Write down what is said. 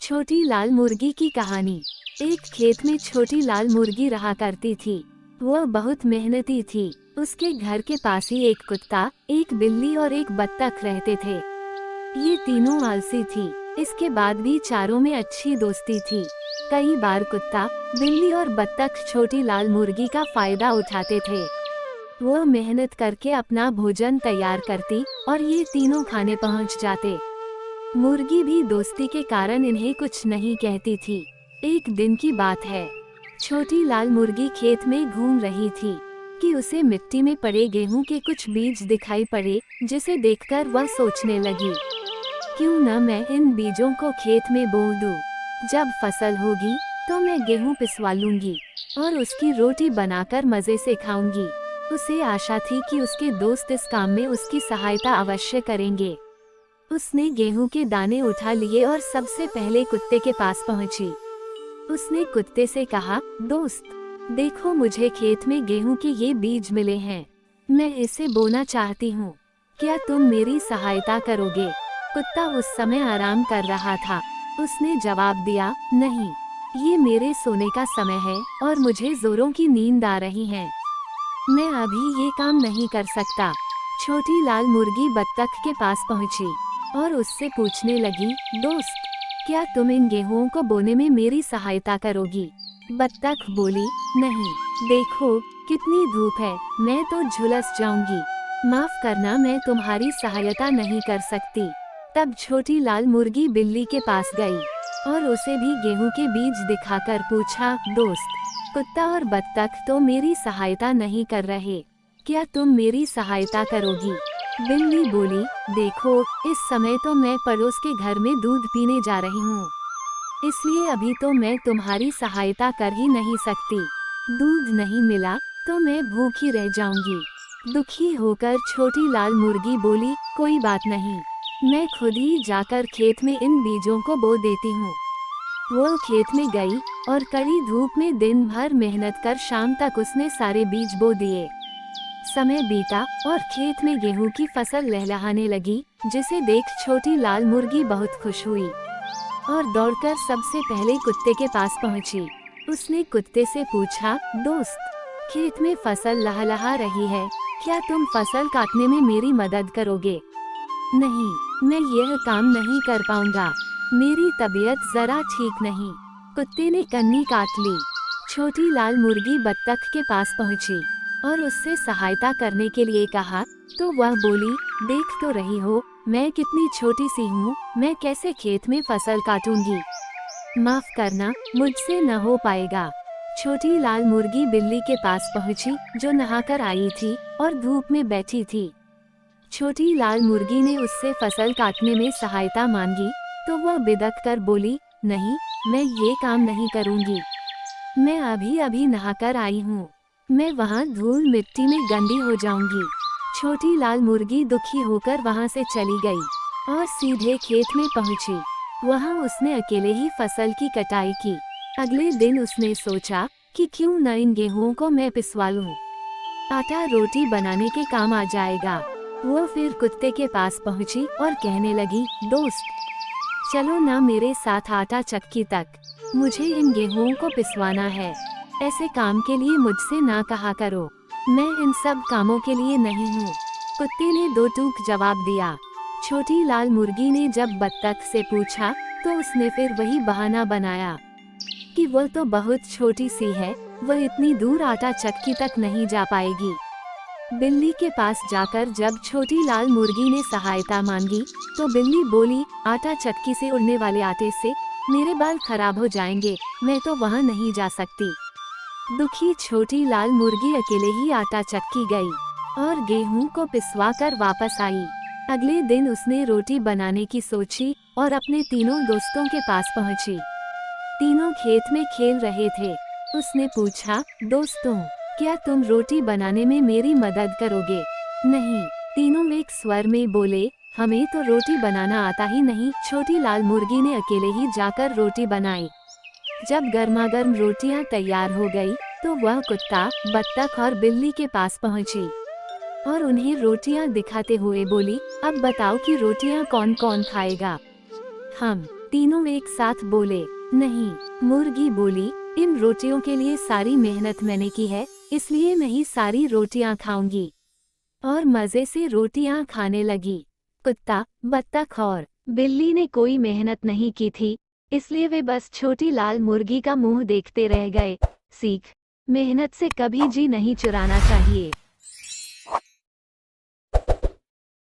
छोटी लाल मुर्गी की कहानी। एक खेत में छोटी लाल मुर्गी रहा करती थी। वह बहुत मेहनती थी। उसके घर के पास ही एक कुत्ता, एक बिल्ली और एक बत्तख रहते थे। ये तीनों आलसी थी। इसके बाद भी चारों में अच्छी दोस्ती थी। कई बार कुत्ता, बिल्ली और बत्तख छोटी लाल मुर्गी का फायदा उठाते थे। वह मेहनत करके अपना भोजन तैयार करती और ये तीनों खाने पहुंच जाते। मुर्गी भी दोस्ती के कारण इन्हें कुछ नहीं कहती थी। एक दिन की बात है। छोटी लाल मुर्गी खेत में घूम रही थी कि उसे मिट्टी में पड़े गेहूं के कुछ बीज दिखाई पड़े, जिसे देखकर वह सोचने लगी, क्यों न मैं इन बीजों को खेत में बो दूं। जब फसल होगी तो मैं गेहूं पिसवा लूंगी और उसकी रोटी बनाकर मजे से खाऊंगी। उसे आशा थी कि उसके दोस्त इस काम में उसकी सहायता अवश्य करेंगे। उसने गेहूं के दाने उठा लिए और सबसे पहले कुत्ते के पास पहुंची। उसने कुत्ते से कहा, दोस्त, देखो मुझे खेत में गेहूं के ये बीज मिले हैं। मैं इसे बोना चाहती हूँ। क्या तुम मेरी सहायता करोगे? कुत्ता उस समय आराम कर रहा था। उसने जवाब दिया, नहीं, ये मेरे सोने का समय है और मुझे जोरों की नींद आ रही है। मैं अभी ये काम नहीं कर सकता। छोटी लाल मुर्गी बत्तख के पास पहुंची और उससे पूछने लगी, दोस्त, क्या तुम इन गेहूं को बोने में मेरी सहायता करोगी? बत्तख बोली, नहीं, देखो कितनी धूप है, मैं तो झुलस जाऊंगी। माफ करना, मैं तुम्हारी सहायता नहीं कर सकती। तब छोटी लाल मुर्गी बिल्ली के पास गई और उसे भी गेहूं के बीज दिखाकर पूछा, दोस्त, कुत्ता और बत्तख तो मेरी सहायता नहीं कर रहे, क्या तुम मेरी सहायता करोगी? बिल्ली बोली, देखो इस समय तो मैं पड़ोस के घर में दूध पीने जा रही हूँ, इसलिए अभी तो मैं तुम्हारी सहायता कर ही नहीं सकती। दूध नहीं मिला तो मैं भूखी रह जाऊंगी। दुखी होकर छोटी लाल मुर्गी बोली, कोई बात नहीं, मैं खुद ही जाकर खेत में इन बीजों को बो देती हूँ। वो खेत में गई और कड़ी धूप में दिन भर मेहनत कर शाम तक उसने सारे बीज बो दिए। समय बीता और खेत में गेहूं की फसल लहलहाने लगी, जिसे देख छोटी लाल मुर्गी बहुत खुश हुई और दौड़कर सबसे पहले कुत्ते के पास पहुंची। उसने कुत्ते से पूछा, दोस्त, खेत में फसल लहलहा रही है, क्या तुम फसल काटने में मेरी मदद करोगे? नहीं, मैं यह काम नहीं कर पाऊंगा, मेरी तबीयत जरा ठीक नहीं। कुत्ते ने कन्नी काट ली। छोटी लाल मुर्गी बत्तख के पास पहुंची और उससे सहायता करने के लिए कहा, तो वह बोली, देख तो रही हो मैं कितनी छोटी सी हूँ, मैं कैसे खेत में फसल काटूंगी? माफ करना, मुझसे न हो पाएगा। छोटी लाल मुर्गी बिल्ली के पास पहुंची, जो नहाकर आई थी और धूप में बैठी थी। छोटी लाल मुर्गी ने उससे फसल काटने में सहायता मांगी, तो वह बिदक कर बोली, नहीं, मैं ये काम नहीं करूंगी, मैं अभी अभी नहाकर आई हूँ, मैं वहाँ धूल मिट्टी में गंदी हो जाऊंगी। छोटी लाल मुर्गी दुखी होकर वहाँ से चली गई और सीधे खेत में पहुँची। वहाँ उसने अकेले ही फसल की कटाई की। अगले दिन उसने सोचा कि क्यों न इन गेहूं को मैं पिसवा लूं, आटा रोटी बनाने के काम आ जाएगा। वो फिर कुत्ते के पास पहुँची और कहने लगी, दोस्त, चलो ना मेरे साथ आटा चक्की तक, मुझे इन गेहूं को पिसवाना है। ऐसे काम के लिए मुझसे ना कहा करो, मैं इन सब कामों के लिए नहीं हूँ। कुत्ते ने दो टूक जवाब दिया। छोटी लाल मुर्गी ने जब बत्तख से पूछा तो उसने फिर वही बहाना बनाया कि वह तो बहुत छोटी सी है, वह इतनी दूर आटा चक्की तक नहीं जा पाएगी। बिल्ली के पास जाकर जब छोटी लाल मुर्गी ने सहायता मांगी तो बिल्ली बोली, आटा चक्की से उड़ने वाले आटे से मेरे बाल खराब हो जाएंगे, मैं तो वहाँ नहीं जा सकती। दुखी छोटी लाल मुर्गी अकेले ही आटा चक्की गई और गेहूं को पिसवा कर वापस आई। अगले दिन उसने रोटी बनाने की सोची और अपने तीनों दोस्तों के पास पहुंची। तीनों खेत में खेल रहे थे। उसने पूछा, दोस्तों, क्या तुम रोटी बनाने में मेरी मदद करोगे? नहीं, तीनों एक स्वर में बोले, हमें तो रोटी बनाना आता ही नहीं। छोटी लाल मुर्गी ने अकेले ही जाकर रोटी बनाई। जब गर्मागर्म रोटियां तैयार हो गई तो वह कुत्ता, बत्तख और बिल्ली के पास पहुंची और उन्हें रोटियां दिखाते हुए बोली, अब बताओ कि रोटियां कौन कौन खाएगा? हम। तीनों एक साथ बोले, नहीं। मुर्गी बोली, इन रोटियों के लिए सारी मेहनत मैंने की है, इसलिए मैं ही सारी रोटियां खाऊंगी। और मजे से रोटियां खाने लगी। कुत्ता, बत्तख और बिल्ली ने कोई मेहनत नहीं की थी, इसलिए वे बस छोटी लाल मुर्गी का मुंह देखते रह गए। सीख, मेहनत से कभी जी नहीं चुराना चाहिए।